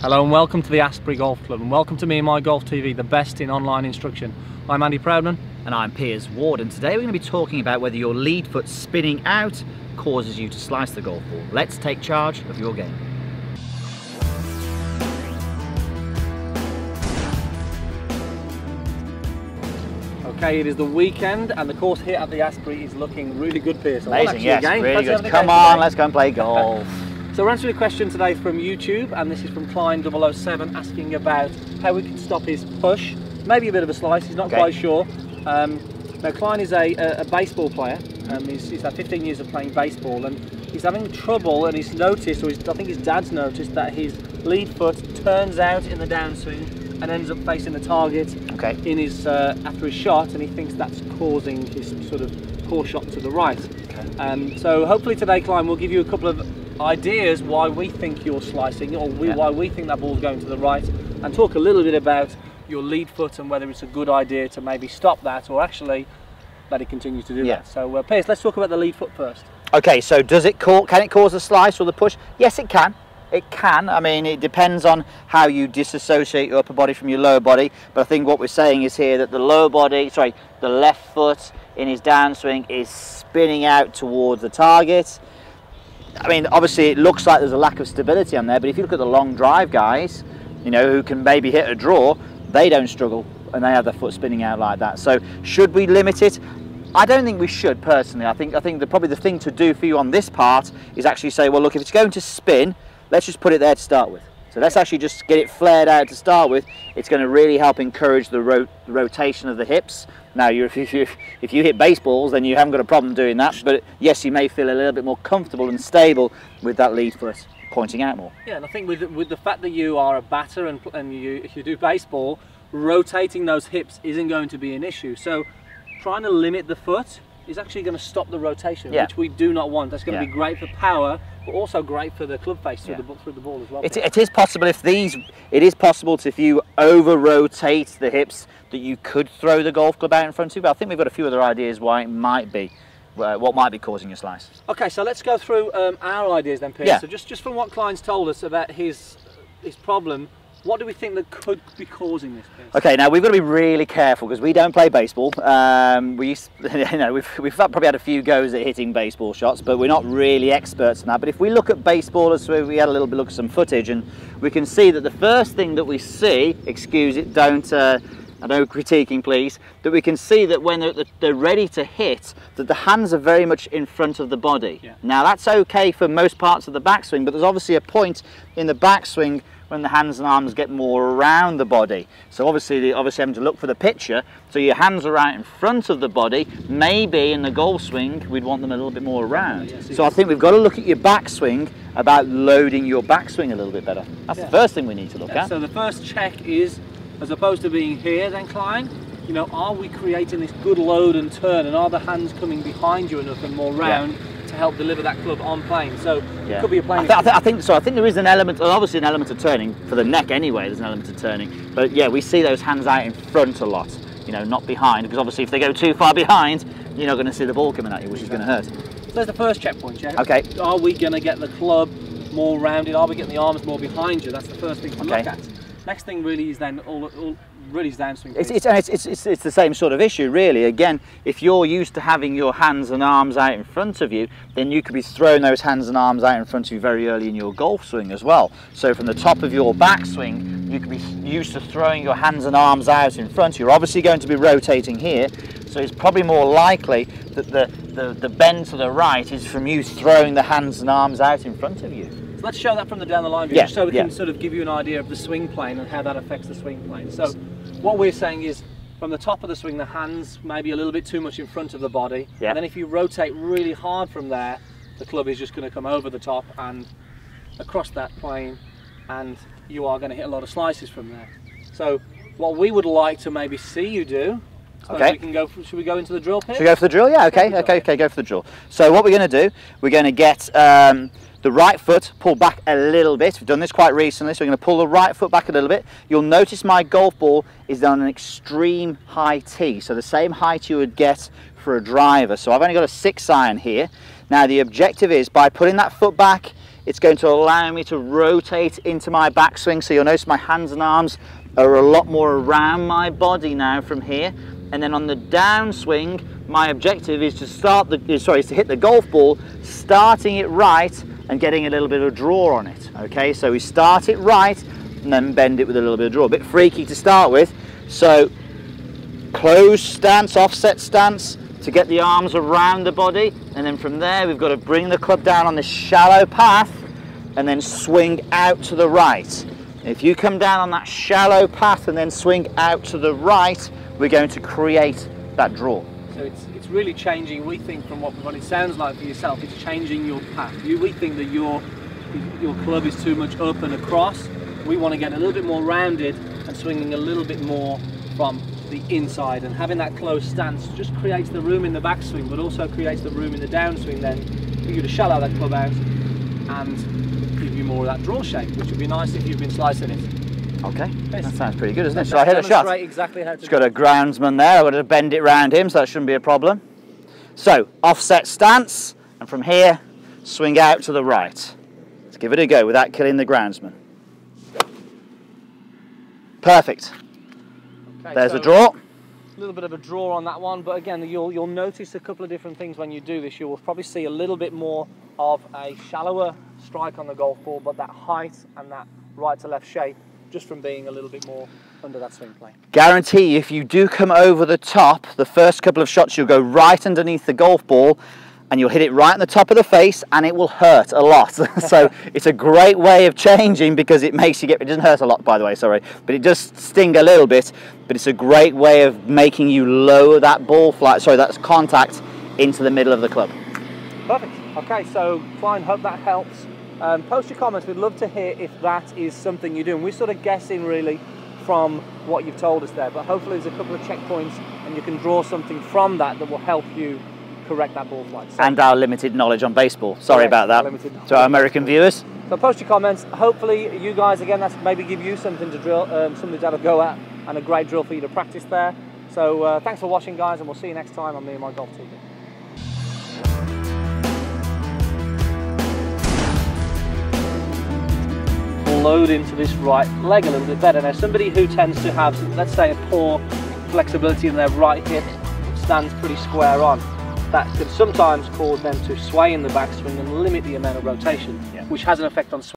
Hello and welcome to the Asbury Golf Club, and welcome to Meandmygolf TV, the best in online instruction. I'm Andy Proudman. And I'm Piers Ward, and today we're going to be talking about whether your lead foot spinning out causes you to slice the golf ball. Let's take charge of your game. Okay, it is the weekend and the course here at the Asbury is looking really good, Piers. Amazing, yes, really good. Come on, let's go and play golf. So we're answering a question today from YouTube, and this is from Klein007 asking about how we can stop his push. Maybe a bit of a slice, he's not quite sure. Now Klein is a baseball player, he's had 15 years of playing baseball, and he's having trouble, and he's noticed, or I think his dad's noticed, that his lead foot turns out in the downswing and ends up facing the target in his after his shot, and he thinks that's causing his sort of poor shot to the right. So hopefully today, Klein, we'll give you a couple of ideas why we think you're slicing, or why we think that ball's going to the right, and talk a little bit about your lead foot and whether it's a good idea to maybe stop that or actually let it continue to do that. So Piers, let's talk about the lead foot first. Okay, so can it cause a slice or the push? Yes, it can. It can. I mean, it depends on how you disassociate your upper body from your lower body, but I think what we're saying is here that the the left foot in his downswing is spinning out towards the target. I mean, obviously it looks like there's a lack of stability on there, but if you look at the long drive guys, you know, who can maybe hit a draw, they don't struggle and they have their foot spinning out like that. So should we limit it? I don't think we should, personally. I think probably the thing to do for you on this part is actually say, well, look, if it's going to spin, let's just put it there to start with. So let's actually just get it flared out to start with. It's going to really help encourage the rotation of the hips. Now, if you hit baseballs, then you haven't got a problem doing that. But yes, you may feel a little bit more comfortable and stable with that lead foot pointing out more. Yeah, and I think with the fact that you are a batter and if you do baseball, rotating those hips isn't going to be an issue. So trying to limit the foot is actually going to stop the rotation, which we do not want. That's going to be great for power, but also great for the club face through the ball as well. It is possible if you over rotate the hips that you could throw the golf club out in front of you. But I think we've got a few other ideas why it might be. What might be causing a slice. Okay, so let's go through our ideas then, Piers. So just from what Klein's told us about his problem, what do we think that could be causing this, Piers? Okay, now we've got to be really careful because we don't play baseball. We've probably had a few goes at hitting baseball shots, but we're not really experts in that. But if we look at baseballers, so we had a little bit look at some footage, and we can see that the first thing that we see, excuse it, no critiquing please, that we can see that when they're ready to hit, that the hands are very much in front of the body. Now that's okay for most parts of the backswing, but there's obviously a point in the backswing when the hands and arms get more around the body. So obviously having to look for the picture, so your hands are out in front of the body. Maybe in the golf swing we'd want them a little bit more around. So I think we've got to look at your backswing about loading your backswing a little bit better. That's the first thing we need to look at. So the first check is, as opposed to being here then, Klein, you know, are we creating this good load and turn, and are the hands coming behind you enough and more round to help deliver that club on plane? So it could be a plane. I think so. I think there is an element, obviously an element of turning for the neck anyway. There's an element of turning, but yeah, we see those hands out in front a lot. You know, not behind, because obviously if they go too far behind, you're not going to see the ball coming at you, which is going to hurt. So there's the first checkpoint, yeah. Okay. Are we going to get the club more rounded? Are we getting the arms more behind you? That's the first thing to look at. Next thing really is then really is downswing. It's the same sort of issue really. Again, if you're used to having your hands and arms out in front of you, then you could be throwing those hands and arms out in front of you very early in your golf swing as well. So from the top of your backswing, you could be used to throwing your hands and arms out in front. You're obviously going to be rotating here, so it's probably more likely that the bend to the right is from you throwing the hands and arms out in front of you. Let's show that from the down the line view, just so we can sort of give you an idea of the swing plane and how that affects the swing plane. So what we're saying is, from the top of the swing, the hands maybe a little bit too much in front of the body, and then if you rotate really hard from there, the club is just going to come over the top and across that plane, and you are going to hit a lot of slices from there. So what we would like to maybe see you do, we can go. Should we go into the drill pit? Should we go for the drill? Yeah, okay, go for the drill. So what we're going to do, we're going to get the right foot pulled back a little bit. We've done this quite recently, so we're going to pull the right foot back a little bit. You'll notice my golf ball is on an extreme high tee, so the same height you would get for a driver. So I've only got a 6 iron here. Now the objective is, by putting that foot back it's going to allow me to rotate into my backswing. So you'll notice my hands and arms are a lot more around my body now from here. And then on the downswing, my objective is to hit the golf ball, starting it right and getting a little bit of draw on it. Okay, so we start it right and then bend it with a little bit of draw. A bit freaky to start with. So closed stance, offset stance to get the arms around the body, and then from there we've got to bring the club down on this shallow path and then swing out to the right. If you come down on that shallow path and then swing out to the right, we're going to create that draw. So it's really changing, we think, from what it sounds like for yourself, it's changing your path. We think that your club is too much up and across. We want to get a little bit more rounded and swinging a little bit more from the inside, and having that closed stance just creates the room in the backswing, but also creates the room in the downswing then for you to shallow that club out and give you more of that draw shape, which would be nice if you've been slicing it. Okay, that sounds pretty good, doesn't it? Shall I hit a shot? Exactly how to Just got a groundsman there, I've got to bend it round him, so that shouldn't be a problem. So, offset stance, and from here, swing out to the right. Let's give it a go without killing the groundsman. Perfect. Okay, there's a draw. A little bit of a draw on that one, but again, you'll notice a couple of different things when you do this. You'll probably see a little bit more of a shallower strike on the golf ball, but that height and that right to left shape just from being a little bit more under that swing plane. Guarantee if you do come over the top, the first couple of shots you'll go right underneath the golf ball and you'll hit it right on the top of the face and it will hurt a lot. So it's a great way of changing because it makes you it doesn't hurt a lot, by the way, sorry, but it does sting a little bit, but it's a great way of making you lower that ball flight, that contact into the middle of the club. Perfect. Okay, so Klein, hope that helps. Post your comments, we'd love to hear if that is something you're doing. We're sort of guessing really from what you've told us there, but hopefully there's a couple of checkpoints and you can draw something from that will help you correct that ball flight. So, and our limited knowledge on baseball. Sorry about that to our American viewers. So post your comments. Hopefully you guys, again, that's maybe give you something to drill, something to have a go at, and a great drill for you to practice there. So thanks for watching, guys, and we'll see you next time on Meandmygolf TV. Load into this right leg a little bit better. Now somebody who tends to have, let's say, a poor flexibility in their right hip, stands pretty square on, that can sometimes cause them to sway in the backswing and limit the amount of rotation, which has an effect on swing.